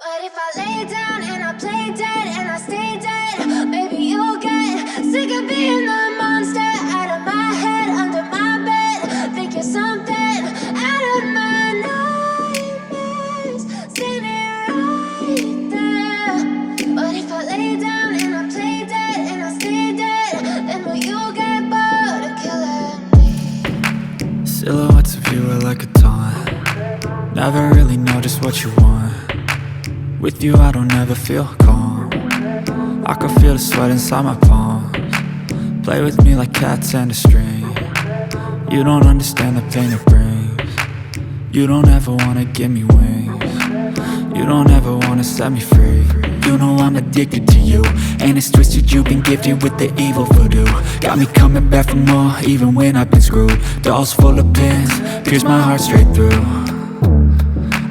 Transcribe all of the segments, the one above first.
But if I lay down and I play dead and I stay dead, maybe you'll get sick of being the monster out of my head, under my bed. Think you're something out of my nightmares, standing right there. But if I lay down and I play dead and I stay dead, then will you get bored of killing me? Silhouettes of you are like a taunt. Never really know just what you want. With you I don't ever feel calm. I can feel the sweat inside my palms. Play with me like cats and a string. You don't understand the pain it brings. You don't ever wanna give me wings. You don't ever wanna set me free. You know I'm addicted to you, and it's twisted, you've been gifted with the evil voodoo. Got me coming back for more, even when I've been screwed. Dolls full of pins, pierce my heart straight through.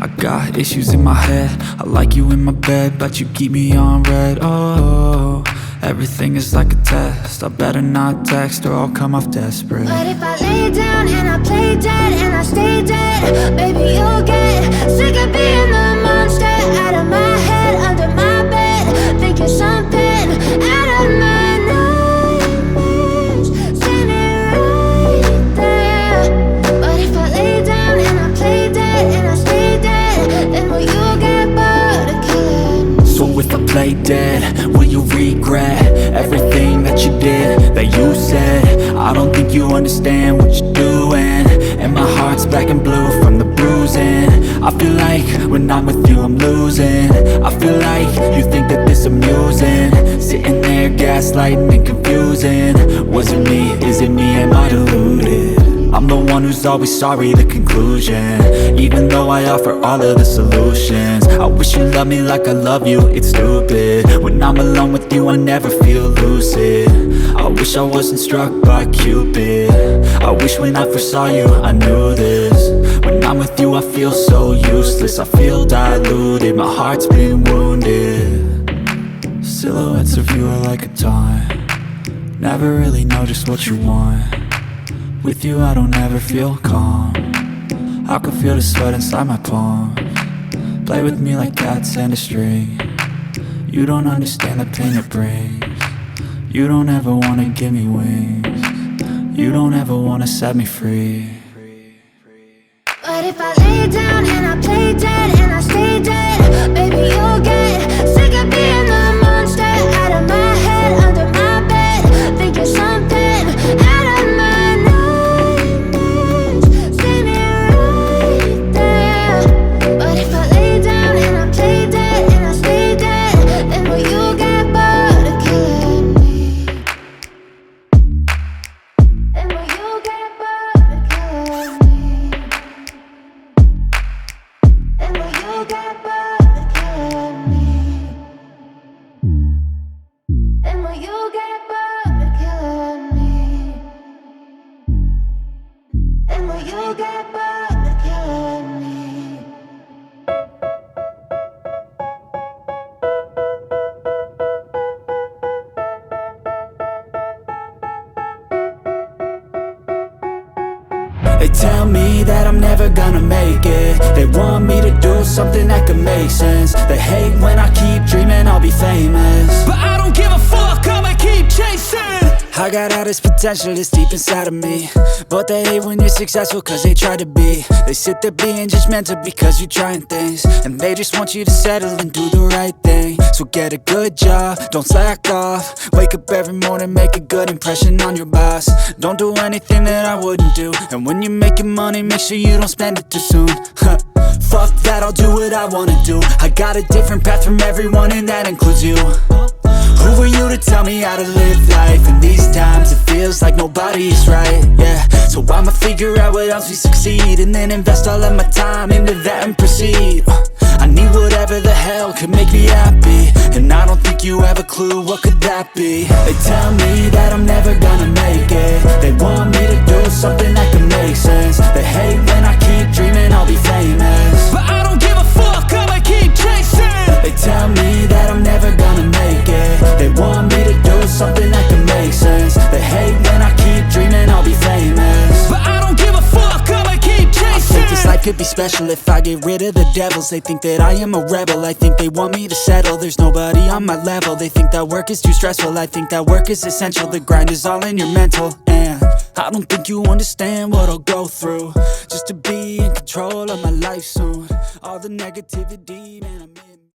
I got issues in my head, I like you in my bed, but you keep me on red. Oh, everything is like a test. I better not text or I'll come off desperate. But if I lay down and I play dead and I stay dead, baby you'll get sick of being the monster out of my head, under my bed. Think you're something out of my nightmares, standing right there. But if I lay down and I play dead and I stay dead, then will you get bored of killing me? So if I play dead, will you regret everything that you did, that you said? I don't think you understand what you're doing, and my heart's black and blue from the bruising. I feel like when I'm with you I'm losing. I feel like you think that this amusing, sitting there gaslighting and confusing. Was it me? Is it me? Am I deluded? I'm the one who's always sorry, the conclusion, even though I offer all of the solutions. I wish you loved me like I love you, it's stupid. When I'm alone with you I never feel lucid. I wish I wasn't struck by Cupid. I wish when I first saw you I knew this. When I'm with you I feel so useless, I feel diluted, my heart's been wounded. Silhouettes of you are like a taunt. Never really know just what you want. With you I don't ever feel calm. I can feel the sweat inside my palms. Play with me like cats and a string. You don't understand the pain it brings. You don't ever wanna give me wings. You don't ever wanna set me free. But if I lay down and I play dead and I stay dead, baby you'll get sick of being the monster out of my head, under my bed. Think you're something out of my nightmares, standing right there. But if I lay down and I play dead and I stay dead, then will you get bored of killing me? Then will you get bored of killing me? And will you get bored of killing me? And will you get bored of killing me? And will you get bored of killing me? They tell me that I'm never gonna make it. They want me to do something that could make sense. They hate when I keep dreaming I'll be famous, but I don't give a fuck, I'ma keep chasing. I got all this potential that's deep inside of me, but they hate when you're successful cause they try to be. They sit there being judgmental because you're trying things, and they just want you to settle and do the right thing. So get a good job, don't slack off. Wake up every morning, make a good impression on your boss. Don't do anything that I wouldn't do, and when you're making money, make sure you don't spend it too soon. Fuck that, I'll do what I wanna do. I got a different path from everyone and that includes you. Who are you to tell me how to live life? In these times it feels like nobody is right, yeah. So I'ma figure out what else we succeed, and then invest all of my time into that and proceed. I need whatever the hell could make me happy, and I don't think you have a clue what could that be. They tell me that I'm never gonna make it. They want me to do something that could make sense. They hate when I keep dreaming I'll be famous, but I don't give a fuck, I'ma keep chasing. They tell me that I'm never gonna make it. They want me to do something that could make sense. They hate when I keep dreaming I'll be famous, but I don't give a fuck, I'ma keep chasing. I think this life could be special if I get rid of the devils. They think that I am a rebel, I think they want me to settle. There's nobody on my level, they think that work is too stressful. I think that work is essential, the grind is all in your mental. And I don't think you understand what I'll go through just to be in control of my life soon. All the negativity, man, I miss